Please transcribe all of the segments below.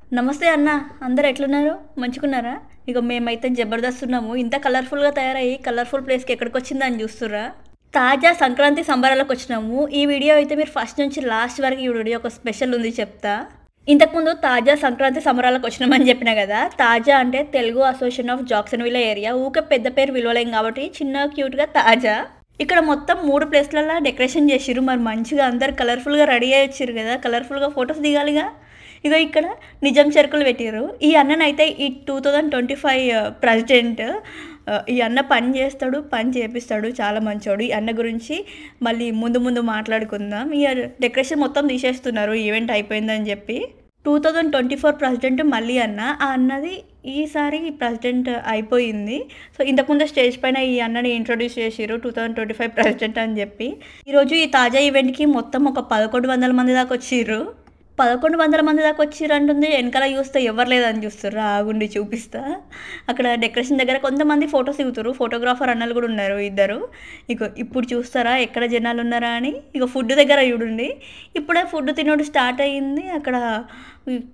నమస్తే అన్న. అందరు ఎట్లున్నారు? మంచిగున్నారా? ఇగో మేమైతే జబర్దస్త్ ఉన్నాము. ఇంత కలర్‌ఫుల్‌గా తయారయ్యి కలర్‌ఫుల్ ప్లేస్‌కి ఎక్కడికొచ్చిందని చూస్తుర్రా? తాజా సంక్రాంతి సంబరాలకొచ్చినాము. ఈ వీడియో అయితే మీరు ఫస్ట్ నుంచి లాస్ట్ వరకు చూడుడి. ఒక స్పెషల్ ఉంది చెప్తా. ఇంతకుముందు తాజా సంక్రాంతి సంబరాలకొచ్చినామని చెప్పినా కదా! తాజా అంటే తెలుగు అసోసియేషన్ ఆఫ్ జాక్సన్‌విల్లే ఏరియా. ఊకే పెద్ద పేరు పిలవలేం కాబట్టి చిన్నగా క్యూట్‌గా తాజా. ఇక్కడ మొత్తం 3 ప్లేస్‌లల్ల డెకరేషన్ చేసిర్రు. మరి మంచిగా అందరూ కలర్‌ఫుల్‌గా రెడీ అయ్యి వచ్చిర్రు కదా! కలర్‌ఫుల్‌గా ఫోటోస్ దిగాలిగా. ఇగో ఇక్కడ నిజం చెరుకులు పెట్టిర్రు. ఈ అన్ననైతే ఈ 2025 ప్రెసిడెంట్. ఈ అన్న పని చేస్తాడు, పని చేపిస్తాడు. చాలా మంచోడు. ఈ అన్న గురించి మళ్ళీ ముందు ముందు మాట్లాడుకుందాం. ఇగ డెకరేషన్ మొత్తం తీసేస్తున్నారు ఈవెంట్ అయిపోయిందని చెప్పి. 2024 ప్రెసిడెంట్ మళ్ళీ అన్న. ఆ అన్నది ఈసారి ప్రెసిడెంట్ అయిపోయింది. సో ఇంతకుముందు స్టేజ్ పైన ఈ అన్నని ఇంట్రొడ్యూస్ చేసిర్రు 2025 ప్రెసిడెంట్ అని చెప్పి. ఈరోజు ఈ తాజా ఈవెంట్‌కి మొత్తం ఒక 1100 మంది దాకా వచ్చిర్రు. 1100 మంది దాకా వచ్చిర్రంటుంది. వెనకాల చూస్తే ఎవరు లేదని చూస్తుర్రా? ఆగుండి చూపిస్తా. అక్కడ డెకరేషన్ దగ్గర కొంతమంది ఫోటోస్ దిగుతుర్రు. ఫోటోగ్రాఫర్ అన్నలు కూడా ఉన్నారు ఇద్దరు. ఇగో ఇప్పుడు చూస్తారా ఎక్కడ జనాలు ఉన్నారా అని? ఇగో ఫుడ్ దగ్గర చూడండి. ఇప్పుడే ఫుడ్ తినుడు స్టార్ట్ అయ్యింది. అక్కడ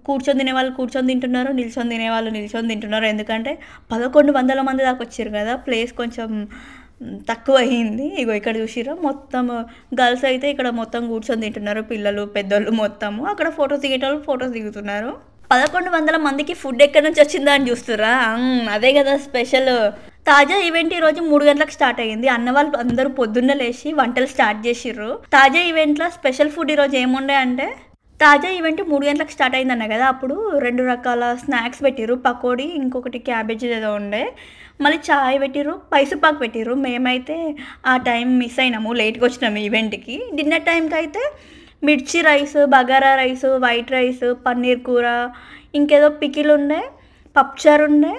కూర్చొని తినేవాళ్ళు కూర్చొని తింటున్నారు. నిల్చొని తినేవాళ్ళు నిల్చొని తింటున్నారు. ఎందుకంటే 1100 మంది దాకా వచ్చిర్రు కదా! ప్లేస్ కొంచెం తక్కువ అయింది. ఇగో ఇక్కడ చూసిర్రా మొత్తం గర్ల్స్ అయితే ఇక్కడ మొత్తం కూర్చొని తింటున్నారు. పిల్లలు పెద్దోళ్ళు మొత్తము. అక్కడ ఫోటోస్ దిగేటోళ్ళు ఫోటోస్ దిగుతున్నారు. 1100 మందికి ఫుడ్ ఎక్కడి నుంచి వచ్చిందా అని చూస్తుర్రా? అదే కదా స్పెషల్. తాజా ఈవెంట్ ఈరోజు 3 గంటలకు స్టార్ట్ అయ్యింది. అన్న వాళ్ళు అందరూ పొద్దున్నే లేచి వంటలు స్టార్ట్ చేసిర్రు. తాజా ఈవెంట్లో స్పెషల్ ఫుడ్ ఈరోజు ఏముండే అంటే తాజా ఈవెంట్ 3 గంటలకు స్టార్ట్ అయిందన్న కదా! అప్పుడు 2 రకాల స్నాక్స్ పెట్టిర్రు. పకోడీ, ఇంకొకటి క్యాబేజీ ఏదో ఉండే. మళ్ళీ చాయ్ పెట్టిర్రు, మైసూర్పాకు పెట్టిర్రు. మేమైతే ఆ టైం మిస్ అయినాము. లేట్‌గా వచ్చినాము ఈవెంట్‌కి. డిన్నర్ టైంకి అయితే మిర్చి rice, bagara rice, white rice, paneer కూర, ఇంకేదో పికిల్ ఉండే, పప్పుచారు ఉండే,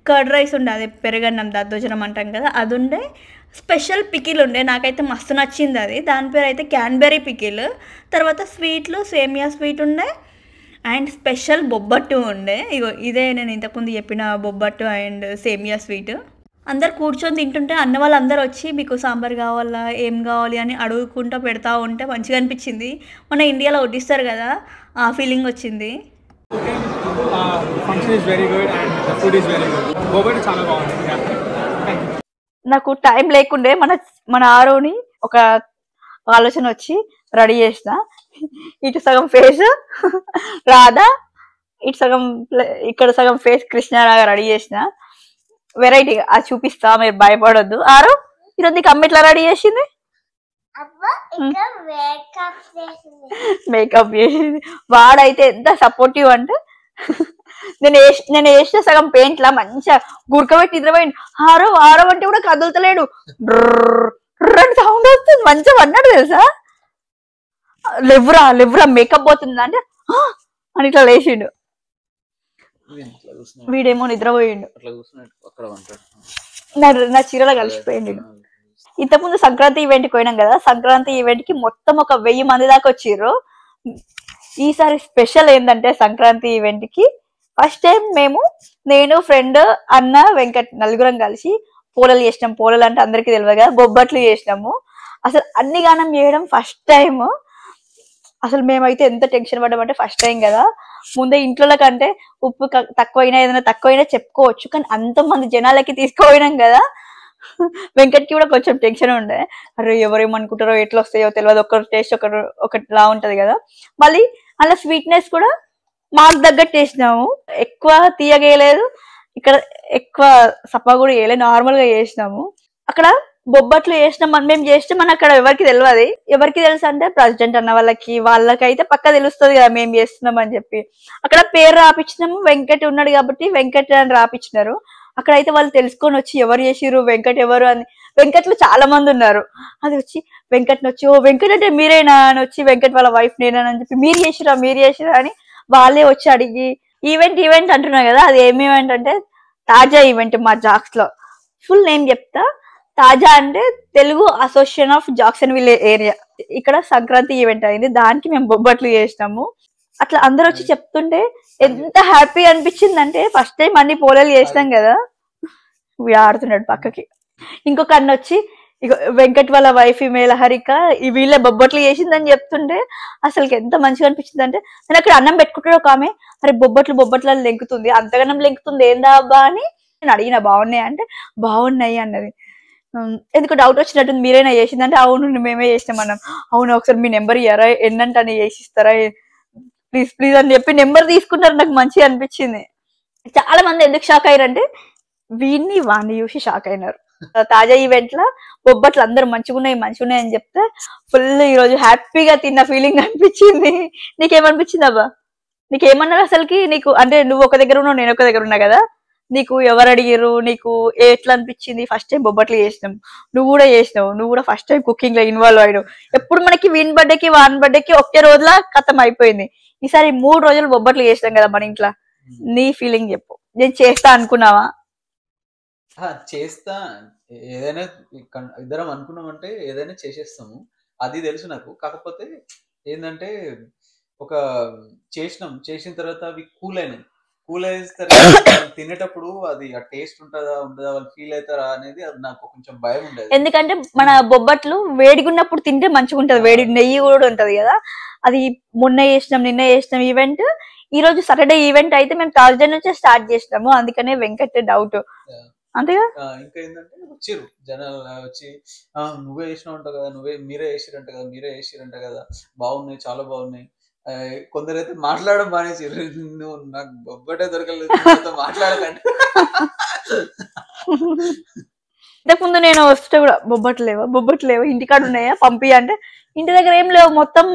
కర్డ్ రైస్ ఉండే. అదే పెరుగన్నం దద్దోజనం అంటాం కదా! అది ఉండే. స్పెషల్ పికిల్ ఉండే. నాకైతే మస్తు నచ్చింది అది. దాని పేరు అయితే క్యాన్బెర్రీ పికిల్. తర్వాత స్వీట్లు సేమియా స్వీట్ ఉండే అండ్ స్పెషల్ బొబ్బట్టు ఉండే. ఇగో ఇదే నేను ఇంతకుముందు చెప్పిన బొబ్బట్టు అండ్ సేమియా స్వీట్. అందరు కూర్చొని తింటుంటే అన్న వాళ్ళందరూ వచ్చి మీకు సాంబార్ కావాలా ఏం కావాలి అని అడుగుకుంటూ పెడతా ఉంటే మంచిగా అనిపించింది. మన ఇండియాలో వడ్డిస్తారు కదా, ఆ ఫీలింగ్ వచ్చింది. Function is very good and the food is very good. Bobbattu చాలా బాగుంది. Thank you. నాకు టైం లేకుండే మన ఆరోని ఒక ఆలోచన వచ్చి రెడీ చేసిన. ఇటు సగం ఫేస్ రాధా, ఇటు సగం ఇక్కడ సగం ఫేస్ కృష్ణారాగా రెడీ చేసిన. వెరైటీగా అది చూపిస్తా, మీరు భయపడొద్దు. ఆరో ఈరోజు నీకు అమ్మ ఇట్లా రెడీ చేసింది, మేకప్ చేసింది. వాడైతే ఎంత సపోర్టివ్ అంటే నేను వేసిన సగం పెయింట్ లా మంచిగా గురకబెట్టి నిద్రపోయింది. ఆరో ఆరో అంటే కూడా కదులుతలేడు. సౌండ్ వస్తుంది. మంచిగా అన్నాడు తెలుసా? లెవ్వురా మేకప్ పోతుంది అంటే అని ఇట్లా లేచిండు. వీడేమో నిద్రపోయిండు. నా చీరలో కలిసిపోయిండు. ఇంతకుముందు సంక్రాంతి ఈవెంట్కి పోయినాం కదా, సంక్రాంతి ఈవెంట్ కి మొత్తం ఒక 1000 మంది దాకా వచ్చిర్రు. ఈసారి స్పెషల్ ఏంటంటే సంక్రాంతి ఈవెంట్ కి ఫస్ట్ టైం నేను ఫ్రెండ్ అన్న వెంకట్ నలుగురం కలిసి పోలలు చేసినాం. పోలలు అంటే అందరికి తెలియదు కదా, బొబ్బట్లు చేసినాము. అసలు అన్ని గానం చేయడం ఫస్ట్ టైం. అసలు మేమైతే ఎంత టెన్షన్ పడ్డామంటే ఫస్ట్ టైం కదా. ముందే ఇంట్లో కంటే ఉప్పు తక్కువైనా ఏదైనా తక్కువైనా చెప్పుకోవచ్చు, కానీ అంతమంది జనాలకి తీసుకుపోయినాం కదా. వెంకట్కి కూడా కొంచెం టెన్షన్ ఉండే. అరే ఎవరేమనుకుంటారో, ఎట్లా వస్తాయో తెలియదు. ఒకరి టేస్ట్ ఒకటిలా ఉంటది కదా. మళ్ళీ అలా స్వీట్నెస్ కూడా మాకు తగ్గట్టు వేసినాము. ఎక్కువ తీయగా వేయలేదు, ఇక్కడ ఎక్కువ సప్ప కూడా వేయలేదు, నార్మల్ గా చేసినాము. అక్కడ బొబ్బట్లు వేసినాం మేము చేస్తే మన అక్కడ ఎవరికి తెలియదు. ఎవరికి తెలుసు అంటే ప్రెసిడెంట్ అన్న వాళ్ళకైతే పక్క తెలుస్తుంది కదా మేము చేస్తున్నాం అని చెప్పి. అక్కడ పేరు రాపించినాము. వెంకట్ ఉన్నాడు కాబట్టి వెంకట్ అని రాపించినారు. అక్కడైతే వాళ్ళు తెలుసుకొని వచ్చి ఎవరు చేసిరు, వెంకట్ ఎవరు అని. వెంకట్లు చాలా మంది ఉన్నారు. అది వచ్చి వెంకట్ని వచ్చి ఓ వెంకట్ అంటే మీరేనా అని వచ్చి వెంకట్ వాళ్ళ వైఫ్ నేనా అని చెప్పి మీరు చేసిరా అని వాళ్ళే వచ్చి అడిగి ఈవెంట్ అంటున్నారు కదా. అది ఏం ఈవెంట్ అంటే తాజా ఈవెంట్. మా జాక్స్ లో ఫుల్ నేమ్ చెప్తా. తాజా అంటే తెలుగు అసోసియేషన్ ఆఫ్ జాక్సన్విల్లే ఏరియా. ఇక్కడ సంక్రాంతి ఈవెంట్ అయింది, దానికి మేము బొబ్బట్లు చేసినాము. అట్లా అందరు వచ్చి చెప్తుంటే ఎంత హ్యాపీ అనిపించింది అంటే ఫస్ట్ టైం అన్ని పోలేలు చేసినాం కదా. ఆడుతున్నాడు పక్కకి. ఇంకొక అన్న వచ్చి ఇక వెంకట్ వాళ్ళ వైఫ్ మేలహరిక ఈ వీళ్ళ బొబ్బట్లు చేసిందని చెప్తుంటే అసలుకి ఎంత మంచిగా అనిపించింది అంటే, నేను అక్కడ అన్నం పెట్టుకుంటాడు ఒక ఆమె, అరే బొబ్బట్లు లెంకుతుంది, అంతగానం లెంకుతుంది ఏందా అబ్బా అని నేను అడిగిన, బాగున్నాయి అంటే బాగున్నాయి అన్నది. ఎందుకు డౌట్ వచ్చినట్టుంది, మీరైనా చేసిందంటే అవును మేమే చేసినాం అన్నాం. అవును ఒకసారి మీ నెంబర్ ఇయ్యారా, ఎన్నంటే అని చేసిస్తారా, ప్లీజ్ ప్లీజ్ అని చెప్పి నెంబర్ తీసుకుంటారు. నాకు మంచిగా అనిపించింది. చాలా మంది ఎందుకు షాక్ అయ్యారంటే వాడిని చూసి షాక్ అయినారు. తాజా ఈవెంట్ లో బొబ్బట్లు అందరూ మంచిగున్నాయి అని చెప్తే ఫుల్ ఈ రోజు హ్యాపీగా తిన్న ఫీలింగ్ అనిపించింది. నీకేమనిపించింది అబ్బా? నీకేమన్నారు అసలుకి? నీకు అంటే నువ్వు ఒక దగ్గర ఉన్నావు, నేను ఒక దగ్గర ఉన్నా కదా, నీకు ఎవరు అడిగారు, నీకు ఎట్లా అనిపించింది? ఫస్ట్ టైం బొబ్బట్లు చేసినాం, నువ్వు కూడా చేసినావు, నువ్వు కూడా ఫస్ట్ టైం కుకింగ్ లో ఇన్వాల్వ్ అయ్యావు. ఎప్పుడు మనకి వీన్ బర్త్డేకి వాన్ బర్త్డేకి ఒకే రోజులా ఖతం అయిపోయింది. ఈసారి 3 రోజులు బొబ్బట్లు చేసినాం కదా మన ఇంట్లో. నీ ఫీలింగ్ చెప్పు. నేను చేస్తా అనుకున్నావా? చేస్తా, ఏదైనా ఇద్దరం అనుకున్నామంటే ఏదైనా చేసేస్తాము, అది తెలుసు నాకు. కాకపోతే ఏంటంటే ఒక చేసిన తర్వాత అవి కూల్ అయిన తర్వాత తినేటప్పుడు అది ఆ టేస్ట్ ఉంటుందా ఉండదా, వాళ్ళు ఫీల్ అవుతారా అనేది అది నాకు కొంచెం భయం ఉండేది. ఎందుకంటే మన బొబ్బట్లు వేడిగున్నప్పుడు తింటే మంచిగా ఉంటది, వేడి నెయ్యి కూడా ఉంటది కదా. అది నిన్న చేసినాం ఈవెంట్. ఈ రోజు సాటర్డే ఈవెంట్ అయితే మేము థర్స్డే నుంచే స్టార్ట్ చేసినాము, అందుకనే వెంకట్ డౌట్ అంతేగా. ఇంకా ఏంటంటే వచ్చారు జనాలు వచ్చి, నువ్వే చేసినావు అంట కదా, మీరే చేసిరంట కదా, బాగున్నాయి, చాలా బాగున్నాయి. కొందరు అయితే మాట్లాడడం మానేసి, నువ్వు నాకు బొబ్బటే దొరకలేదు మాట్లాడకండి. ఇంతకుముందు నేను వస్తే కూడా బొబ్బట్లు లేవా ఇంటికాడ ఉన్నాయా పంపి అంటే, ఇంటి దగ్గర ఏం లేవు, మొత్తం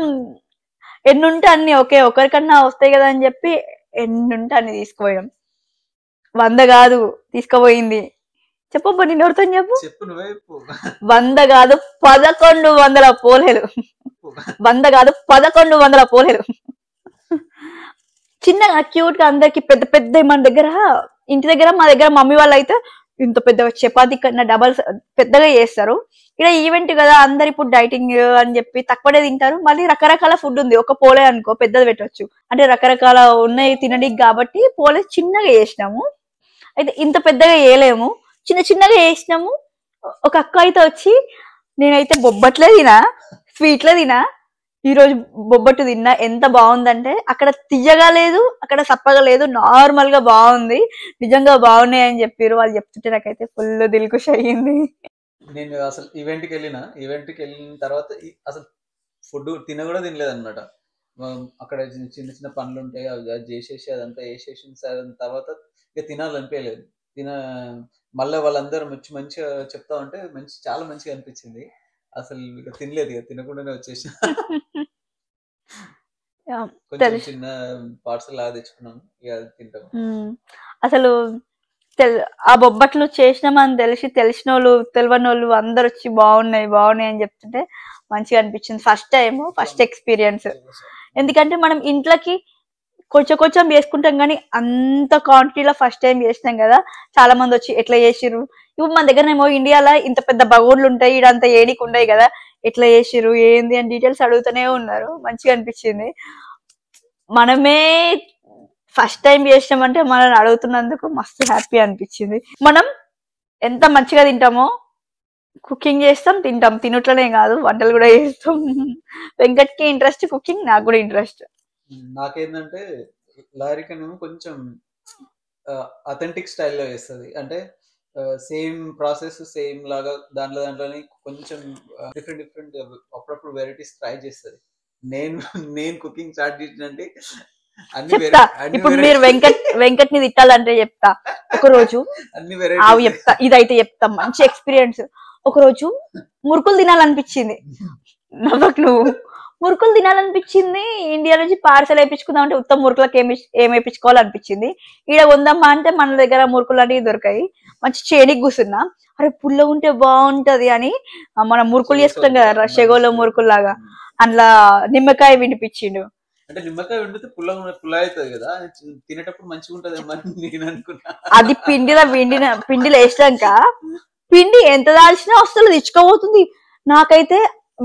ఎన్నుంటే అన్ని ఓకే ఒకరికన్నా వస్తాయి కదా అని చెప్పి ఎన్నుంటే అన్ని తీసుకుపోయాం. 100 కాదు తీసుకుపోయింది. చెప్పబ్బా, నేను ఎవరితో చెప్పు, నువ్వే 100 కాదు 1100 పోలేలు. 100 కాదు 1100 పోలేలు. చిన్నగా క్యూట్ గా అందరికి పెద్ద పెద్ద మన దగ్గర ఇంటి దగ్గర మా దగ్గర మమ్మీ వాళ్ళు అయితే ఇంత పెద్దగా చపాతీ కన్నా డబల్ పెద్దగా చేస్తారు. ఇక్కడ ఈవెంట్ కదా, అందరు ఇప్పుడు డైటింగ్ అని చెప్పి తక్కువనే తింటారు. మళ్ళీ రకరకాల ఫుడ్ ఉంది, ఒక పోలే అనుకో పెద్దది పెట్టవచ్చు అంటే రకరకాల ఉన్నాయి తినడానికి కాబట్టి పోలే చిన్నగా చేసినాము. అయితే ఇంత పెద్దగా వేయలేము, చిన్నగా వేసినాము. ఒక అక్క అయితే వచ్చి, నేనైతే బొబ్బట్లే తినా, స్వీట్లే తినా, ఈరోజు బొబ్బట్టు తిన్నా, ఎంత బాగుందంటే అక్కడ తియ్యగా లేదు, అక్కడ సప్పగా లేదు, నార్మల్ గా బాగుంది, నిజంగా బాగున్నాయి అని చెప్పారు. వాళ్ళు చెప్తుంటే నాకైతే ఫుల్ దిల్కుష్ అయ్యింది. నేను అసలు ఈవెంట్కి వెళ్ళిన తర్వాత అసలు ఫుడ్ కూడా తినలేదు అనమాట. అక్కడ చిన్న చిన్న పనులు ఉంటాయి, అది చేసేసి అదంతా వేసేసిన తర్వాత ఇక తినాలనిపించలేదు. మళ్ళీ వాళ్ళందరూ మంచిగా చెప్తా ఉంటే చాలా మంచిగా అనిపించింది. అసలు ఇక తినలేదు, ఇక తినకుండానే వచ్చేసి కొంచెం చిన్న పార్సల్ లాగా తెచ్చుకున్నాము, ఇక అది తింటాం. అసలు ఆ బొబ్బట్లు చేసినామని తెలిసిన వాళ్ళు తెలియని వాళ్ళు అందరు వచ్చి బాగున్నాయి అని చెప్తుంటే మంచిగా అనిపించింది. First experience. ఎందుకంటే మనం ఇంట్లోకి కొంచెం చేసుకుంటాం కానీ అంత క్వాంటిటీలో ఫస్ట్ టైం చేసినాం కదా. చాలా మంది వచ్చి ఎట్లా చేసిర్రు, ఇప్పుడు మన దగ్గరనేమో ఇండియాలో ఇంత పెద్ద బగోడ్లు ఉంటాయి, ఇడంతా ఏడికి ఉండయి కదా, ఎట్లా చేసిర్రు ఏంది అని డీటెయిల్స్ అడుగుతూనే ఉన్నారు. మంచిగా అనిపించింది. మనమే ఫస్ట్ టైం చేసినామంటే మనల్ని అడుగుతున్నందుకు మస్తు హ్యాపీ అనిపించింది. మనం ఎంత మంచిగా తింటామో, కుకింగ్ చేస్తాం, తింటాం, తినట్లనే కాదు వంటలు కూడా చేస్తాం. వెంకట్కి ఇంట్రెస్ట్ కుకింగ్, నాకు కూడా ఇంట్రెస్ట్. నాకేంటంటే లారికను కొంచెం అథెంటిక్ స్టైల్లో చేస్తుంది, అంటే సేమ్ ప్రాసెస్ సేమ్ లాగా దాంట్లోని కొంచెం డిఫరెంట్ అప్పుడప్పుడు వెరైటీస్ ట్రై చేస్తుంది. నేను కుకింగ్ స్టార్ట్ చేసినంటే చెప్తా. ఇప్పుడు మీరు వెంకట్ ని తిట్టాలంటే చెప్తా. ఒకరోజు అవి చెప్తా, ఇదైతే చెప్తా, మంచి ఎక్స్పీరియన్స్. ఒకరోజు మురుకులు తినాలనిపించింది, నవ్వకు నువ్వు. మురుకులు తినాలనిపించింది, ఇండియా నుంచి పార్సల్ వేయించుకుందాం అంటే ఉత్తమ మురుకులకు ఏం వేయించుకోవాలనిపించింది. ఈడ ఉందమ్మా అంటే మన దగ్గర మురుకులు అనేవి దొరకాయి. మంచి చేనికి కూర్చున్నా, అరే పుల్ల ఉంటే బాగుంటది అని మనం మురుకులు చేసుకుంటాం కదా షెగోలో మురుకులు లాగా, అందులో నిమ్మకాయ వినిపించిండు. అంటే నిమ్మకాయ వండితే పుల్ల అవుతుంది కదా, తినేటప్పుడు మంచిగా ఉంటది నేను అనుకున్నా. అది పిండిలో వేసాక పిండి ఎంత దాల్చినా వస్తుంది, ఇచ్చుకోబోతుంది. నాకైతే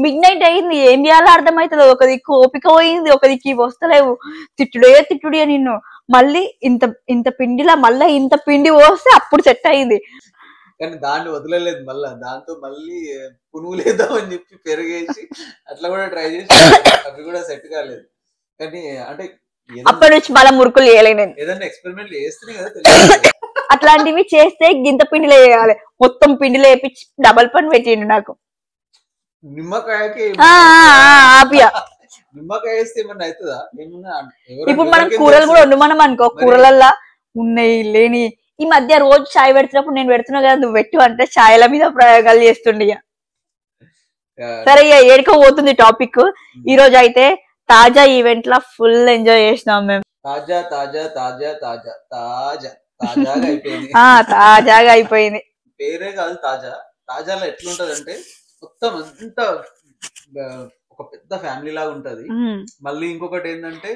మిడ్ నైట్ అయింది, ఏం చేయాలో అర్థమవుతుంది. ఒక దిక్కు ఓపిక పోయింది, ఒక దిక్కు వస్తలేవు, తిట్టుడే నిన్ను. మళ్ళీ ఇంత పిండిలా మళ్ళీ ఇంత పిండి పోస్తే అప్పుడు సెట్ అయింది. కానీ దాన్ని వదలలేదు, మళ్ళా దాంతో మళ్ళీ పునుగులేద్దామని చెప్పి పెరిగేసి అట్లా కూడా ట్రై చేసి అవి కూడా సెట్ కాలేదు. కానీ అంటే అప్పటి నుంచి మళ్ళీ మురుకులు చేయలే నేను. ఏదన్నా ఎక్స్పెరిమెంట్ చేస్తేనే కదా తెలియదు. అట్లాంటివి చేస్తే గింత పిండిలో వేయాలి, మొత్తం పిండిలో వేపించి డబల్ పని పెట్టిండు నాకు. నిమ్మకాయకి ఆపియా నిమ్మకాయ వేస్తే ఏమన్నా అవుతుందా? ఏమన్నా ఇప్పుడు మనం కూరలు కూడా వండుమనం అనుకో, కూరలల్లా ఉన్నాయి లేని. ఈ మధ్య రోజు చాయ్ పెడుతున్నప్పుడు నేను పెడుతున్నా కదా నువ్వు పెట్టు అంటే చాయ్ల మీద ప్రయోగాలు చేస్తుండే. సరే ఇక ఏడుకో పోతుంది టాపిక్. ఈ రోజు అయితే తాజా ఈవెంట్ లా ఫుల్ ఎంజాయ్ చేసినాం మేము. తాజా తాజా తాజా తాజా తాజా తాజాగా అయిపోయింది. తాజాగా అయిపోయింది. పేరే కాదు తాజా. తాజాలో ఎట్లుంటదంటే మొత్తం అంతా ఒక పెద్ద ఫ్యామిలీ లాగా ఉంటది. మళ్ళీ ఇంకొకటి ఏంటంటే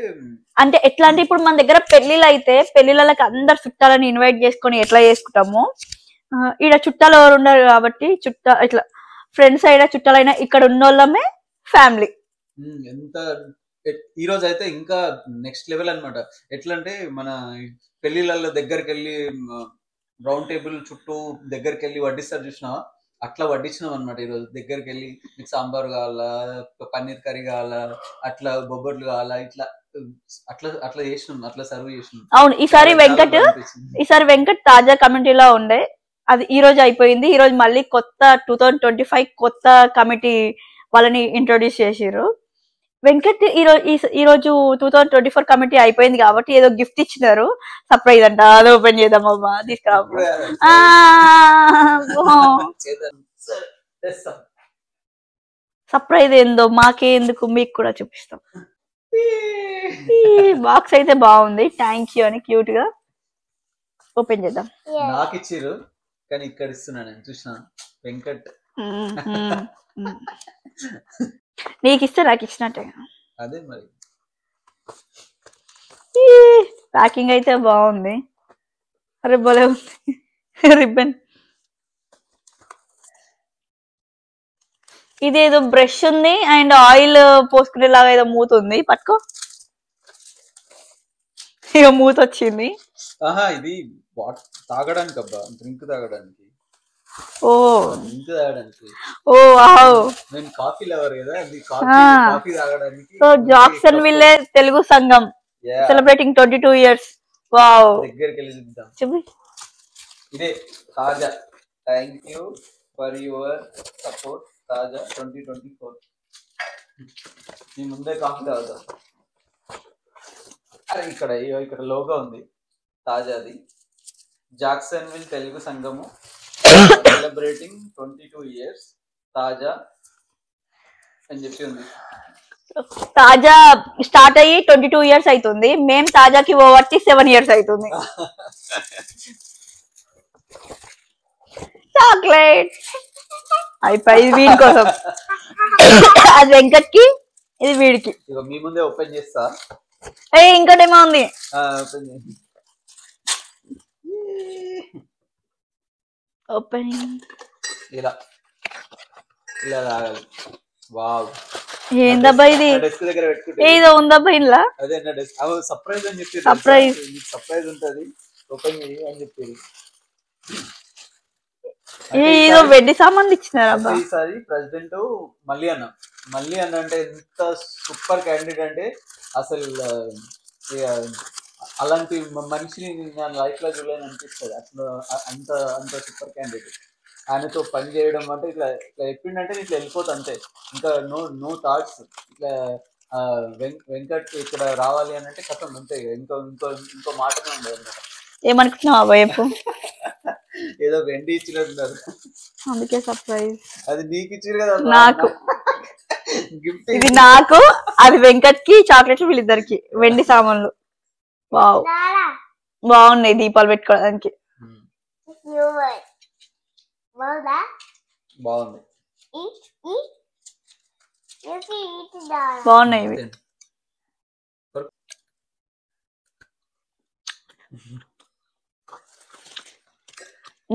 అంటే ఎట్లా అంటే ఇప్పుడు మన దగ్గర పెళ్లిళ్ళు అయితే పెళ్లిళ్ళకి అందరు చుట్టాలని ఇన్వైట్ చేసుకొని ఎట్లా చేసుకుంటాము, ఈడ చుట్టాలు ఎవరు ఉండరు కాబట్టి ఇట్లా ఫ్రెండ్స్ అయినా చుట్టాలైనా ఇక్కడ ఉన్న వాళ్ళమే ఫ్యామిలీ. ఎంత ఈ రోజు అయితే ఇంకా నెక్స్ట్ లెవెల్ అనమాట. ఎట్లా అంటే మన పెళ్లిళ్ళ దగ్గరికి వెళ్ళి రౌండ్ టేబుల్ చుట్టూ దగ్గరికి వెళ్ళి వడ్డిస్తారు చూసినావా, అట్లా వడ్డించినాం అనమాట. ఈరోజు దగ్గరికి వెళ్ళి మీకు సాంబార్ కావాలా, పన్నీర్ కర్రీ కావాలా, అట్లా బొబ్బర్లు కావాలా, ఇట్లా అట్లా అట్లా చేసినాం, అట్లా సర్వ్ చేసినాం. అవును, ఈసారి వెంకట్ తాజా కమిటీలో ఉండే, అది ఈ రోజు అయిపోయింది. ఈ రోజు మళ్ళీ కొత్త 2025 కొత్త కమిటీ వాళ్ళని ఇంట్రొడ్యూస్ చేసిర్రు. వెంకట్ ఈ రోజు 2024 కమిటీ అయిపోయింది కాబట్టి ఏదో గిఫ్ట్ ఇచ్చినారు, సర్ప్రైజ్ అంట. అది ఓపెన్ చేద్దాం అమ్మా, తీసుకురా. సర్ప్రైజ్ ఏందో మాకే ఎందుకు, మీకు కూడా చూపిస్తాం. బాక్స్ అయితే బాగుంది, థ్యాంక్ యూ అని క్యూట్ గా ఓపెన్ చేద్దాం. నాకు ఇచ్చిర్రు కానీ ఇక్కడ ఇస్తున్నా నేను, చూసిన వెంకట్. నీకు ఇస్తే నాకు ఇచ్చినట్టే. అదే మరి ప్యాకింగ్ అయితే బాగుంది. అరే భలే ఉంది రిబ్బన్. ఇది ఏదో బ్రష్ ఉంది అండ్ ఆయిల్ పోసుకునేలాగా ఏదో మూత ఉంది, పట్టుకో. ఇక మూత వచ్చింది. ఇది తాగడానికి అబ్బా, డ్రింక్ తాగడానికి. ఓ డ్రింక్ తాగడానికి. ఓ వావ్, నేను కాఫీ లవర్ కదా, అది కాఫీ తాగడానికి. సో జాక్సన్ విల్లే తెలుగు సంఘం సెలబ్రేటింగ్ 22 years. వావ్, దగ్గరికి వెళ్ళి చూద్దాం. చెప్పు. ఇదే తాజా, thank you for your support తాజా 2024. మీ ముందే కాఫీ తాగుతాం. అరే ఇక్కడ లోగో ఉంది తాజాది, జాక్సన్ విల్ తెలుగు సంఘము సెలబ్రేటింగ్ 22 years తాజా అని చెప్పి ఉంది. తాజా స్టార్ట్ అయ్యి 22 years అవుతుంది, మేము తాజాకి పోవట్టి 7 years అవుతుంది. చాక్లెట్ అయిపోయి వీడి కోసం, అది వెంకట్ కి, ఇది వీడికి. ఇక మీ ముందే ఓపెన్ చేస్తా. ఇంకోటేమో ఉంది, ఓపెన్ చేసి ఓపెనింగ్ ఇలా ఇలా తాగాలి. వావ్, ఏందబ్బా ఇది, డెస్క్ దగ్గర పెట్టుకుంటే ఏదో ఉందబ్బా ఇంట్లో. అదే నా డెస్క్. సర్ప్రైజ్ అని చెప్పి, సర్ప్రైజ్ ఉంటది, ఓపెన్ చేయి అని చెప్పి. ఏదో వెండి సామాన్లు ఇచ్చినారబ్బా. ఈసారి ప్రెసిడెంట్ మళ్ళీ అన్న అంటే ఎంత సూపర్ క్యాండిడేట్ అంటే అసలు అలాంటి మనిషిని నా లైఫ్ లో చూడాలని అనిపిస్తుంది. అట్లా అంత సూపర్ క్యాండిడేట్. ఆయనతో పని చేయడం అంటే ఇట్లా చెప్పిండంటే ఇట్లా వెళ్ళిపోతా అంతే, ఇంకా నో థాట్స్. ఇట్లా వెంకట్ ఇక్కడ రావాలి అని అంటే కథం అంతే, ఇంకో మాటనే ఉండదు అన్నమాట. ఏమనుకుంటున్నావు అబ్బాయి? ఏదో వెండి ఇచ్చినట్టున్నారు, అందుకే సర్ప్రైజ్. అది నీకు ఇచ్చిరు కదా నాకు గిఫ్ట్. ఇది నాకు, అది వెంకట్ కి, చాక్లెట్లు వీళ్ళిద్దరికి వెండి సామాన్లు. వావ్, బాగున్నాయి దీపాలు పెట్టుకోవడానికి. బాగుంది, బాగున్నాయి ఇవి.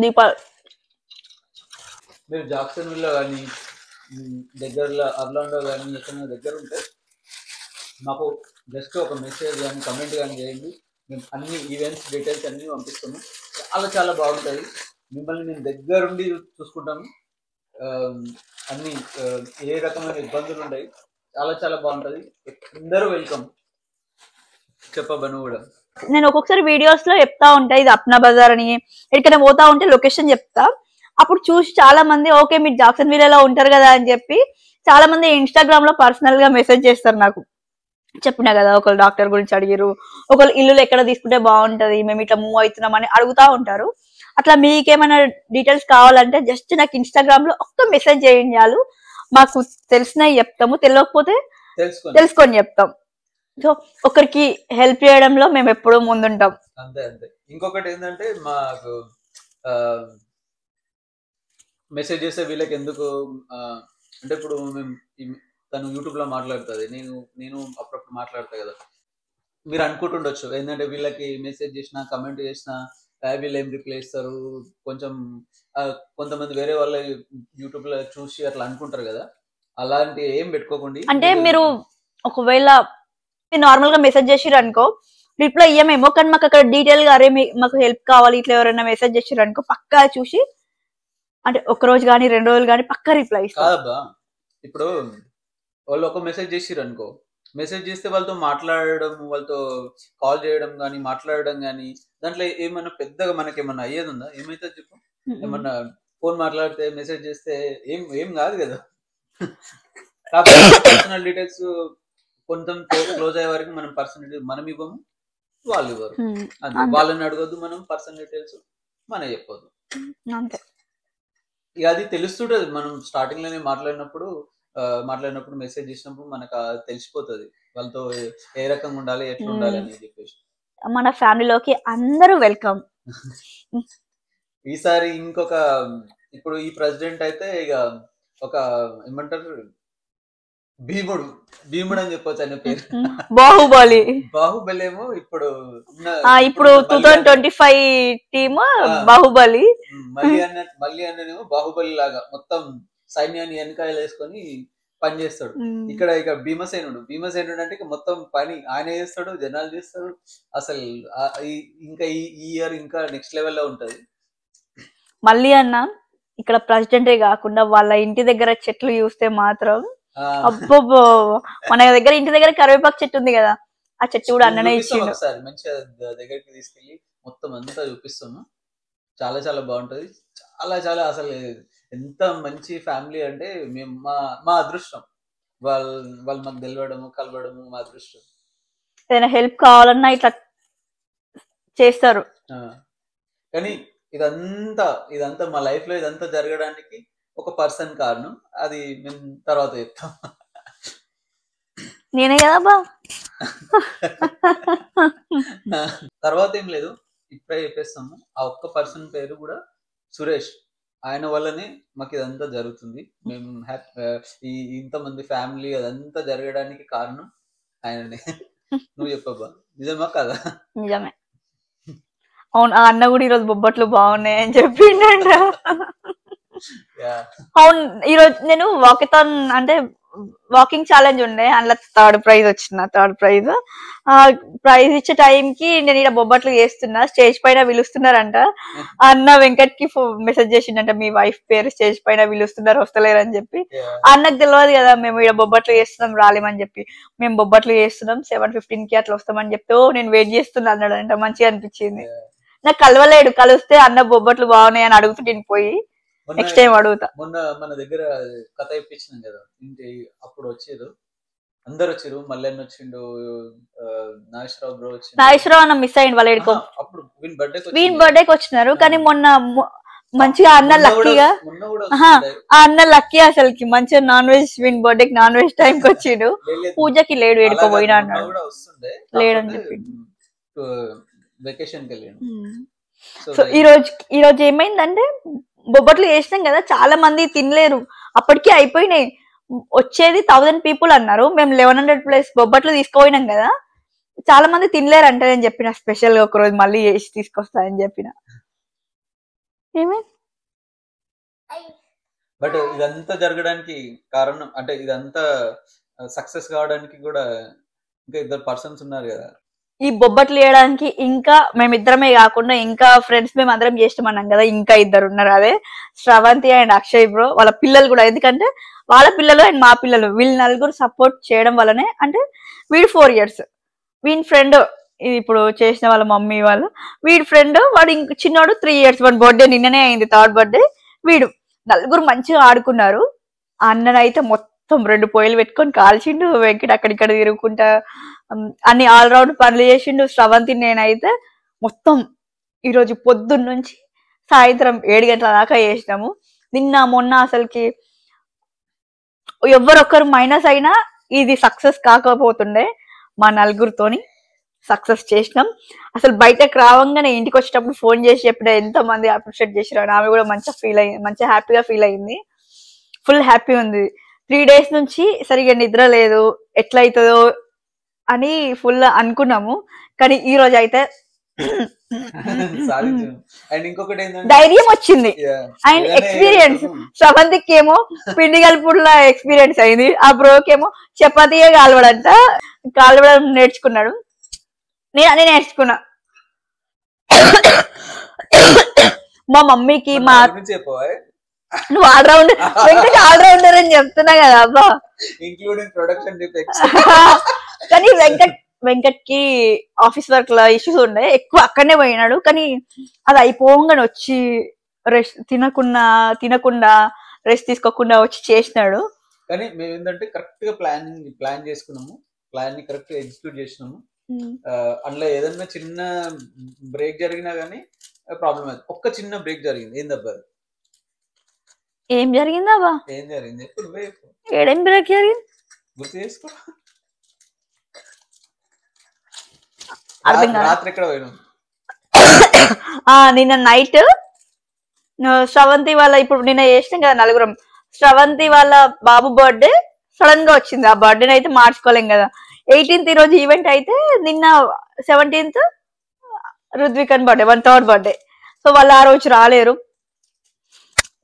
దీపాలు మీరు జాక్సన్ విల్లో కానీ దగ్గరలో అర్లాండో కానీ ఎక్కడైనా దగ్గర ఉంటే మాకు జస్ట్ ఒక మెసేజ్ కానీ కమెంట్ కానీ చేయండి. మేము అన్ని ఈవెంట్స్ డీటెయిల్స్ అన్నీ పంపిస్తాము. చాలా బాగుంటుంది. మిమ్మల్ని మేము దగ్గరుండి చూసుకుంటాము. ఆ, అన్ని ఏ రకమైన ఇబ్బందులు ఉండవు. చాలా చాలా బాగుంటది. అందరూ వెల్కమ్. చెప్పబ్బా నువ్వు కూడా. నేను ఒక్కొక్కసారి వీడియోస్ లో చెప్తా ఉంటా ఇది అప్నా బజార్ అని, ఎక్కడికైనా పోతా ఉంటే లొకేషన్ చెప్తా. అప్పుడు చూసి చాలా మంది ఓకే మీరు జాక్సన్ విలేలో ఉంటారు కదా అని చెప్పి చాలా మంది ఇన్స్టాగ్రామ్ లో పర్సనల్ గా మెసేజ్ చేస్తారు నాకు. చెప్పినా కదా, ఒకళ్ళు డాక్టర్ గురించి అడిగారు, ఒకళ్ళు ఇల్లులు ఎక్కడ తీసుకుంటే బాగుంటది, మేము ఇట్లా మూవ్ అవుతున్నాం అని అడుగుతా ఉంటారు. అట్లా మీకేమైనా డీటెయిల్స్ కావాలంటే జస్ట్ నాకు ఇన్స్టాగ్రామ్ లో ఒక్క మెసేజ్ చేయండి చాలు, మాకు తెలిసినవి చెప్తాము, తెలియకపోతే తెలుసుకొని చెప్తాం. సో ఒకరికి హెల్ప్ చేయడంలో మేము ఎప్పుడూ ముందుంటాం. అంతే అంతే. ఇంకొకటి ఏంటంటే మాకు మెసేజ్ చేస్తే వీళ్ళకి ఎందుకు అంటే ఇప్పుడు మేము తను యూట్యూబ్ లో మాట్లాడుతుంది, నేను అప్పుడప్పుడు మాట్లాడతా కదా. మీరు అనుకుంటుండొచ్చు ఏంటంటే వీళ్ళకి మెసేజ్ చేసినా కమెంట్ చేసినా వీళ్ళు ఏం రిప్లై ఇస్తారు, కొంచెం కొంతమంది వేరే వాళ్ళ యూట్యూబ్ లో చూసి అట్లా అనుకుంటారు కదా. అలాంటి ఏం పెట్టుకోకండి. అంటే మీరు ఒకవేళ నార్మల్ గా మెసేజ్ చేసిరు అనుకో రిప్లై ఇయ్యమేమో, కానీ మాకు అక్కడ డీటెయిల్ గా అరే మాకు హెల్ప్ కావాలి ఇట్లా ఎవరైనా మెసేజ్ చేసిరు అనుకో పక్కా చూసి, అంటే ఒక రోజు కానీ 2 రోజులు కానీ పక్కా రిప్లై ఇస్తాం. కాదబ్బా, ఇప్పుడు వాళ్ళు ఒక మెసేజ్ చేసిరు అనుకో, మెసేజ్ చేస్తే వాళ్ళతో మాట్లాడడం, వాళ్ళతో కాల్ చేయడం కానీ మాట్లాడడం కానీ దాంట్లో ఏమన్నా పెద్దగా మనకి ఏమన్నా అయ్యేది ఉందా? ఏమైతుంది చెప్పు. ఏమన్నా ఫోన్ మాట్లాడితే మెసేజ్ చేస్తే ఏం కాదు కదా. కాకపోతే పర్సనల్ డీటెయిల్స్ కొంచెం క్లోజ్ అయ్యే వరకు మనం పర్సనల్ డీటెయిల్స్ మనం ఇవ్వము, వాళ్ళు ఇవ్వరు. అంతే. వాళ్ళని అడగద్దు మనం పర్సనల్ డీటెయిల్స్, మనం చెప్పొద్దు. అంతే. ఇక అది తెలుస్తుంటది. మనం స్టార్టింగ్ లోనే మాట్లాడినప్పుడు మెసేజ్ చేసినప్పుడు మనకు తెలిసిపోతుంది వాళ్ళతో ఏ రకంగా ఉండాలి, ఎట్లా ఉండాలి అని చెప్పేసి. మన ఫ్యామిలీలోకి అందరూ వెల్కమ్. ఈసారి ఇంకొక ఇప్పుడు ఈ ప్రెసిడెంట్ అయితే ఇక ఒక ఏమంటారు భీముడు అని చెప్పొచ్చు ఆయన పేరు. బాహుబలి ఏమో ఇప్పుడు 2025 టీమ్ బాహుబలి. మళ్ళీ అన్ననేమో బాహుబలి లాగా మొత్తం సైన్యాన్ని వెనకాయలు వేసుకొని పని చేస్తాడు. ఇక భీమసేనుడు అంటే మొత్తం పని ఆయన చేస్తాడు, జనాలు చేస్తాడు. అసలు ఇంకా ఈ ఇయర్ ఇంకా నెక్స్ట్ లెవెల్లో ఉంటది. మళ్ళీ అన్న ఇక్కడ ప్రెసిడెంటే కాకుండా వాళ్ళ ఇంటి దగ్గర చెట్లు చూస్తే మాత్రం అబ్బో, మన దగ్గర ఇంటి దగ్గర కరివేపాకు చెట్టు ఉంది కదా, ఆ చెట్టు కూడా అన్ననే ఇచ్చిండు. ఒకసారి మంచిగా దగ్గరికి తీసుకెళ్లి మొత్తం అంతా చూపిస్తాము. చాలా చాలా బాగుంటది. చాలా చాలా అసలు ఎంత మంచి ఫ్యామిలీ అంటే మేము మా అదృష్టం. వాళ్ళు మాకు తెలియడము కలవడము మా అదృష్టం. ఏదైనా హెల్ప్ కావాలన్నా ఇట్లా చేస్తారు. కానీ ఇదంతా మా లైఫ్ లో ఇదంతా జరగడానికి ఒక పర్సన్ కారణం. అది మేము తర్వాత చెప్తాం. నేనే కదా బా. తర్వాత ఏం లేదు, ఇప్పుడే చెప్పేస్తాము. ఆ ఒక్క పర్సన్ పేరు కూడా సురేష్. ఆయన వల్లనే మాకు ఇదంతా జరుగుతుంది. మేము ఇంతమంది ఫ్యామిలీ అదంతా జరగడానికి కారణం ఆయననే. నువ్వు చెప్పబ్బా, నిజమా కదా? నిజమే. అవును, ఆ అన్న కూడా ఈరోజు బొబ్బట్లు బాగున్నాయి అని చెప్పిండ. అవును, ఈరోజు నేను వాకథాన్ అంటే వాకింగ్ ఛాలెంజ్ ఉండే, అందులో థర్డ్ ప్రైజ్ ఇచ్చే టైంకి నేను ఇక్కడ బొబ్బట్లు చేస్తున్నా, స్టేజ్ పైన పిలుస్తున్నారంట. అన్న వెంకట్ కి మెసేజ్ చేసిండంట మీ వైఫ్ పేరు స్టేజ్ పైన పిలుస్తున్నారు వస్తలేరు అని చెప్పి. అన్నకు తెలియదు కదా మేము ఇక్కడ బొబ్బట్లు చేస్తున్నాం రాలేమని చెప్పి. మేము బొబ్బట్లు చేస్తున్నాం 7:15 కి అట్లా వస్తామని చెప్తే నేను వెయిట్ చేస్తున్నా అన్నాడంట. మంచిగా అనిపించింది. నాకు కలవలేడు, కలిస్తే అన్న బొబ్బట్లు బాగున్నాయి అని అడుగుతూ పోయి నెక్స్ట్ టైం అడుగుతా. మొన్న మన దగ్గర కథ ఇప్పించినాం కదా, అప్పుడు అందరు వచ్చారు. మల్లెన్ వచ్చిండు, నాగేశ్వరరావు బ్రో వచ్చిండు. నాగేశ్వరరావు అన్న మిస్ అయ్యిండు వాళ్ళ ఎడుకో. అప్పుడు వీన్ బర్త్డేకి వచ్చినారు, కానీ మొన్న మంచిగా అన్న లక్కీగా ఆ అన్న లక్కీ అసలుకి మంచిగా నాన్ వెజ్ వీన్ బర్త్డేకి నాన్ వెజ్ టైంకి వచ్చిండు. పూజకి లేడు, ఎడుకోపోయినా అన్నాడు. లేడని చెప్పి వెకేషన్ కి వెళ్ళాను. సో ఈ రోజు ఏమైందంటే బొబ్బట్లు చేసినాం కదా, చాలా మంది తినలేరు, అప్పటికే అయిపోయినాయి. వచ్చేది 1000 పీపుల్ అన్నారు, మేము 1100+ బొబ్బట్లు తీసుకుపోయినాం కదా, చాలా మంది తినలేరు అంటే నేను చెప్పిన స్పెషల్ గా ఒకరోజు మళ్ళీ చేసి తీసుకొస్తా అని చెప్పిన. బట్ ఇదంతా జరగడానికి కారణం అంటే ఇదంతా సక్సెస్ కావడానికి కూడా ఇంకా 2 పర్సన్స్ ఉన్నారు కదా. ఈ బొబ్బట్లు వేయడానికి ఇంకా మేమిద్దరమే కాకుండా ఇంకా ఫ్రెండ్స్ మేము అందరం చేస్తామన్నాం కదా, ఇంకా ఇద్దరు ఉన్నారు. అదే శ్రవంతి అండ్ అక్షయ్ బ్రో, వాళ్ళ పిల్లలు కూడా. ఎందుకంటే వాళ్ళ పిల్లలు అండ్ మా పిల్లలు వీళ్ళు నలుగురు సపోర్ట్ చేయడం వల్లనే, అంటే వీడు 4 years, వీడి ఫ్రెండ్ ఇప్పుడు చేసిన వాళ్ళ మమ్మీ వాళ్ళు, వీడి ఫ్రెండ్ వాడు ఇంక చిన్నవాడు 3 years, వాడి బర్త్డే నిన్ననే అయింది, 3rd birthday. వీడు నలుగురు మంచిగా ఆడుకున్నారు. అన్ననైతే మొత్తం 2 పొయ్యిలు పెట్టుకొని కాల్చిండు, వెంకట అక్కడిక్కడ తిరుగుకుంటా అన్ని ఆల్రౌండ్ పనులు చేసిండు. శ్రవంతి నేనైతే మొత్తం ఈరోజు పొద్దున్న నుంచి సాయంత్రం 7 గంటల దాకా చేసినాము. నిన్న మొన్న అసలుకి ఎవరొక్కరు మైనస్ అయినా ఇది సక్సెస్ కాకపోతుండే. మా నలుగురితోని సక్సెస్ చేసినాం. అసలు బయటకు రావంగానే ఇంటికి వచ్చేటప్పుడు ఫోన్ చేసి చెప్పిన ఎంత మంది అప్రిషియేట్ చేసినారు. ఆమె కూడా మంచిగా ఫీల్ అయ్యింది, మంచిగా హ్యాపీగా ఫీల్ అయ్యింది. ఫుల్ హ్యాపీ ఉంది. 3 days నుంచి సరిగా నిద్ర లేదు, ఎట్లయితుందో అని ఫుల్ అనుకున్నాము. కానీ ఈ రోజు అయితే అండ్ ఇంకొకటి ఏంటంటే ధైర్యం వచ్చింది అండ్ ఎక్స్పీరియన్స్. శ్రవంతికి ఏమో పిండి కలుపుడులా ఎక్స్పీరియన్స్ అయింది, ఆ బ్రోకేమో చపాతీయే కాలవడంట, కాలవడం నేర్చుకున్నాడు. నేను అదే నేర్చుకున్నా. మా మమ్మీకి మా నువ్వు ఆల్రౌండర్, వెంకట ఆల్రౌండర్ అని చెప్తున్నా కదా అబ్బా, ఇంక్లూడింగ్ ప్రొడక్షన్ డిఫెక్ట్స్. కానీ వెంకట్ కి ఆఫీస్ వర్క్ లో ఇష్యూస్ ఉండే, ఎక్కువ అక్కడనే పోయినాడు. కానీ అది అయిపోగానే వచ్చి రెస్ట్ తినకుండా రెస్ట్ తీసుకోకుండా వచ్చి చేసినాడు. కానీ మేము ఏంటంటే కరెక్ట్ గా ప్లాన్ చేసుకున్నాము, ప్లాన్ ని కరెక్ట్ గా ఎగ్జిక్యూట్ చేసినాము. అందులో ఏదన్నా చిన్న బ్రేక్ జరిగినా గానీ ప్రాబ్లం అది. ఒక్క చిన్న బ్రేక్ జరిగింది. ఏందబ్బా ఏం జరిగిందా? ఏం జరిగింది? ఏడేం బ్రేక్ జరిగింది గుర్తు చేసుకో. అర్థం కాదు. రాత్రి ఎక్కడ పోయినాం? నిన్న నైట్ శ్రవంతి వాళ్ళ, ఇప్పుడు నిన్న చేసినాం కదా నలుగురం, శ్రవంతి వాళ్ళ బాబు బర్త్డే సడన్ గా వచ్చింది. ఆ బర్త్డే అయితే మార్చుకోలేం కదా. 18th ఈ రోజు ఈవెంట్ అయితే, నిన్న 17th రుద్వికన్ birthday, 3rd birthday. So వాళ్ళు ఆ రోజు రాలేరు.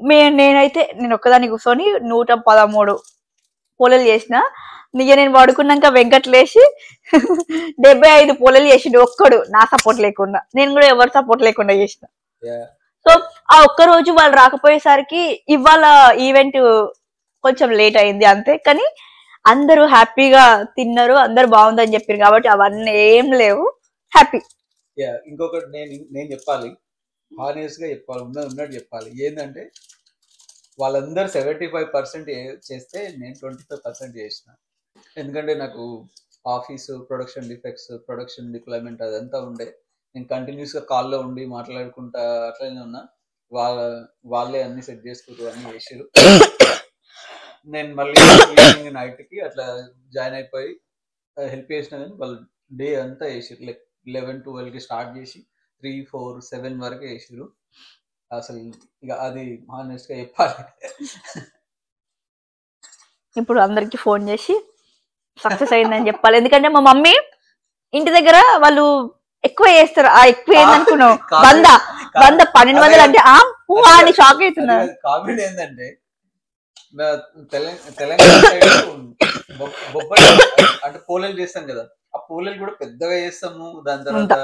నేను ఒక్కదాన్ని కూర్చొని 113 పోలేలు చేసిన. నేను పడుకున్నాక వెంకట్ లేచి 75 పోలేలు చేసిండు ఒక్కడు, నా సపోర్ట్ లేకుండా. నేను కూడా ఎవరి సపోర్ట్ లేకుండా చేసిన. సో ఆ ఒక్క రోజు వాళ్ళు రాకపోయేసరికి ఇవాళ ఈవెంట్ కొంచెం లేట్ అయింది అంతే. కానీ అందరూ హ్యాపీగా తిన్నారు, అందరు బాగుందని చెప్పారు కాబట్టి అవన్నీ ఏం లేవు, హ్యాపీ. ఇంకొకటి నేను చెప్పాలి, హానెస్ట్ గా చెప్పాలి, ఉన్నట్టు చెప్పాలి. ఏంటంటే వాళ్ళందరూ 75% చేస్తే నేను 25% చేసిన. ఎందుకంటే నాకు office, production defects, production deployment అదంతా ఉండే. నేను కంటిన్యూస్ గా కాల్లో ఉండి మాట్లాడుకుంటా అట్లనే ఉన్నా. వాళ్ళే అన్ని సెట్ చేసుకుంటూ అన్ని చేసారు. నేను మళ్ళీ ఈవినింగ్ నైట్ కి అట్లా జాయిన్ అయిపోయి హెల్ప్ చేసిన. కానీ వాళ్ళు డే అంతా చేసారు. లైక్ 11-12 కి స్టార్ట్ చేసి 3, 4, 7 వరకు వేసారు. అసలు ఇక అది హానెస్ట్ గా చెప్పాలి. ఇప్పుడు అందరికి ఫోన్ చేసి సక్సెస్ అయిందని చెప్పాలి. ఎందుకంటే మా మమ్మీ ఇంటి దగ్గర వాళ్ళు ఎక్కువ చేస్తారు. ఆ ఎక్కువ ఏందనుకున్నావు, 100-1200 అంటే అని షాక్ అవుతున్నా. కామెంట్ ఏంటంటే తెలంగాణ బొబ్బలు అంటే పోలేలు చేస్తాం కదా, ఆ పోలేలు కూడా పెద్దగా చేస్తాము. దాని తర్వాత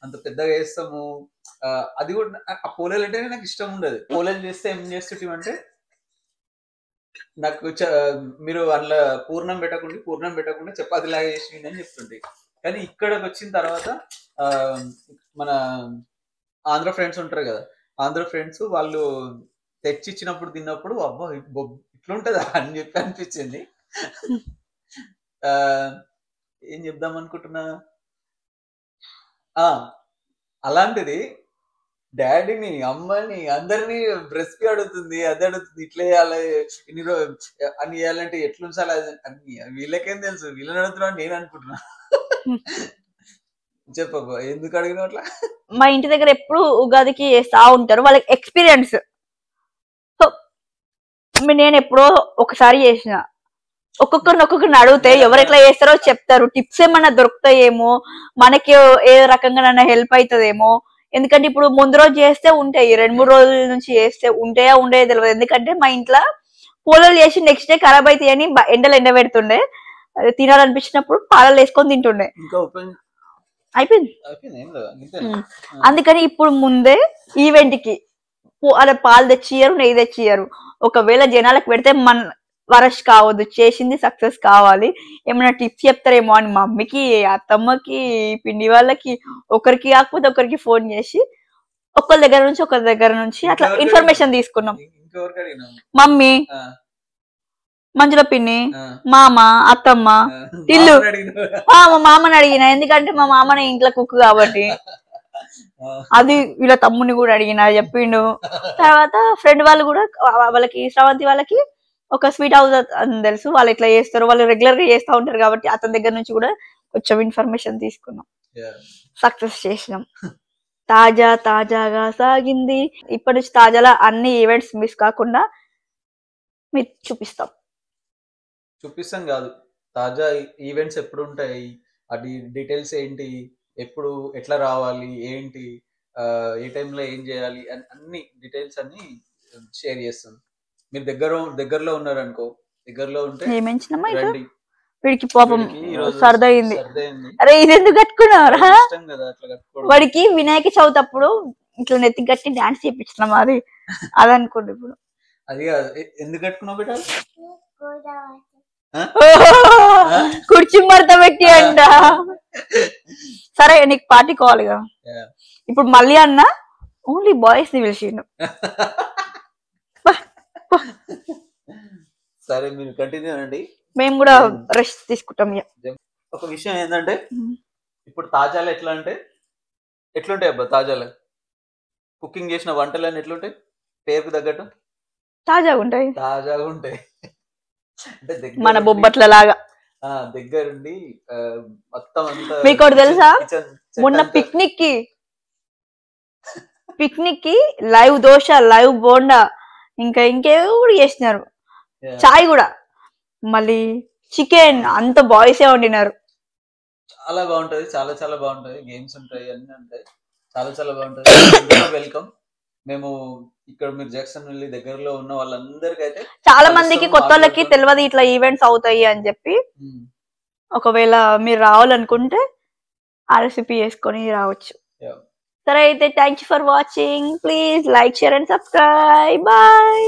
అంత పెద్దగా చేస్తాము. అది కూడా ఆ పోలేలు అంటేనే నాకు ఇష్టం ఉండదు. పోలేలు చేస్తే ఏం చేస్తుంటే నాకు మీరు అందులో పూర్ణం పెట్టకుండా చపాతి లాగా చేసి అని చెప్తుంటే. కానీ ఇక్కడికి వచ్చిన తర్వాత మన ఆంధ్ర ఫ్రెండ్స్ ఉంటారు కదా, ఆంధ్ర ఫ్రెండ్స్ వాళ్ళు తెచ్చిచ్చినప్పుడు తిన్నప్పుడు అబ్బా ఇట్లుంటదా అని చెప్పి అనిపించింది. ఏం చెప్దాం అనుకుంటున్నా, అలాంటిది డాడీని, అమ్మని, అందరినీ రెసిపీ అడుగుతుంది, అది అడుగుతుంది, ఇట్లా వేయాలి, ఇన్ని రోజు అని వేయాలంటే ఎట్లుంచాలి అని. వీళ్ళకేం తెలుసు, వీళ్ళని అడుగుతున్నా నేను అనుకుంటున్నా. చెప్పబ్బా ఎందుకు అడిగిన అట్లా. మా ఇంటి దగ్గర ఎప్పుడు ఉగాదికి చేస్తా ఉంటారు, వాళ్ళకి ఎక్స్పీరియన్స్. సో నేను ఎప్పుడో ఒకసారి చేసిన. ఒక్కొక్కరిని అడిగితే ఎవరు ఎట్లా చేస్తారో చెప్తారు. టిప్స్ ఏమన్నా దొరుకుతాయేమో, మనకి ఏ రకంగా హెల్ప్ అవుతుందేమో. ఎందుకంటే ఇప్పుడు ముందు రోజు చేస్తే ఉంటాయి, 2-3 రోజుల నుంచి చేస్తే ఉంటాయో ఉండేది తెలియదు. ఎందుకంటే మా ఇంట్లో పోలేలు చేసి నెక్స్ట్ డే ఖరాబ్ అవుతాయి అని ఎండలు ఎండబెడుతుండే. తినాలనిపించినప్పుడు పాలలు వేసుకొని తింటుండే. అయిపోయింది. అయిపోయింది ఏం లేదా ఇంతేనా? అందుకని ఇప్పుడు ముందే ఈవెంట్ కి అలా పాలు తెచ్చియ్యరు, నెయ్యి తెచ్చియ్యరు. ఒకవేళ జనాలకు పెడితే మన వరస్ట్ కావద్దు, చేసింది సక్సెస్ కావాలి. ఏమైనా టిప్స్ చెప్తారేమో అని మమ్మీకి, అత్తమ్మకి, పిండి వాళ్ళకి, ఒకరికి కాకపోతే ఒకరికి ఫోన్ చేసి ఒకరి దగ్గర నుంచి అట్లా ఇన్ఫర్మేషన్ తీసుకున్నాం. ఇంకెవరికి అడిగినావు? మమ్మీ, మంజుల పిన్ని, మామ, అత్తమ్మ, ఇల్లు. మా మామని అడిగిన, ఎందుకంటే మా మామనే ఇంట్లో కుక్ కాబట్టి. అది వీళ్ళ తమ్ముని కూడా అడిగిన, చెప్పిండు. తర్వాత ఫ్రెండ్ వాళ్ళు కూడా, వాళ్ళకి శ్రవంతి వాళ్ళకి ఒక స్వీట్ హౌస్ అని తెలుసు, వాళ్ళు ఎట్లా చేస్తారు, వాళ్ళు రెగ్యులర్ గా చేస్తూ ఉంటారు కాబట్టి అతని దగ్గర నుంచి కూడా కొంచెం ఇన్ఫర్మేషన్ తీసుకున్నాం. సక్సెస్ చేసినాం. తాజాగా సాగింది. ఇప్పటి నుంచి తాజాలో అన్ని ఈవెంట్స్ మిస్ కాకుండా మీకు చూపిస్తాం కాదు, తాజా ఈవెంట్స్ ఎప్పుడు ఉంటాయి, అది డీటెయిల్స్ ఏంటి, ఎప్పుడు ఎట్లా రావాలి, ఏంటి, ఏ టైంలో ఏం చేయాలి అని అన్ని డీటెయిల్స్ అన్ని షేర్ చేస్తాం. మీరు దగ్గరలో ఉన్నారనుకో, దగ్గరలో ఉంటే రండి. వీడికి పాపం సరదా అయింది. అరే ఇది ఎందుకు కట్టుకున్నారా? వాడికి వినాయక చవితి అప్పుడు ఇట్లా నెత్తి కట్టి డాన్స్ చేయించినాం, అది అనుకోండి. ఇప్పుడు అది ఎందుకు కట్టుకున్నావు బిడ్డ? కుర్చీ మడత పెట్టి అంట. సరే నీకు పార్టీ కావాలిగా. ఇప్పుడు మళ్ళీ అన్న ఓన్లీ బాయ్స్ ని పిలిచిండు. సరే మీరు కంటిన్యూ అండి, మేము కూడా రెస్ట్ తీసుకుంటాం. ఒక విషయం ఏంటంటే, ఇప్పుడు తాజాలు ఎట్లుంటాయి అబ్బా? తాజాలు కుకింగ్ చేసిన వంటలన్నీ ఎట్లుంటాయి? పేరుకు తగ్గట్టు తాజాగా ఉంటాయి. అంటే మన బొబ్బట్ల లాగా దగ్గరుండి మొత్తం అంతా. మీకు తెలుసా, మొన్న పిక్నిక్ కి లైవ్ దోశ, లైవ్ బోండా, ఇంకేవో కూడా చేసినారు. చాయ్ కూడా, మళ్ళీ చికెన్, అంత బాయ్సే వండినారు. చాలా బాగుంటది, చాలా బాగుంటది. గేమ్స్ ఉంటాయి, అన్ని ఉంటాయి, చాలా బాగుంటది. వెల్కమ్. మేము ఇక్కడ మీరు జాక్సన్ వెళ్ళి దగ్గరలో ఉన్న వాళ్ళందరికీ అయితే, చాలా మందికి కొత్త వాళ్ళకి తెలియదు ఇట్లా ఈవెంట్స్ అవుతాయి అని చెప్పి. ఒకవేళ మీరు రావాలనుకుంటే RSVP చేసుకొని రావచ్చు. సరే అయితే thank you for watching. Please like, share and subscribe. Bye.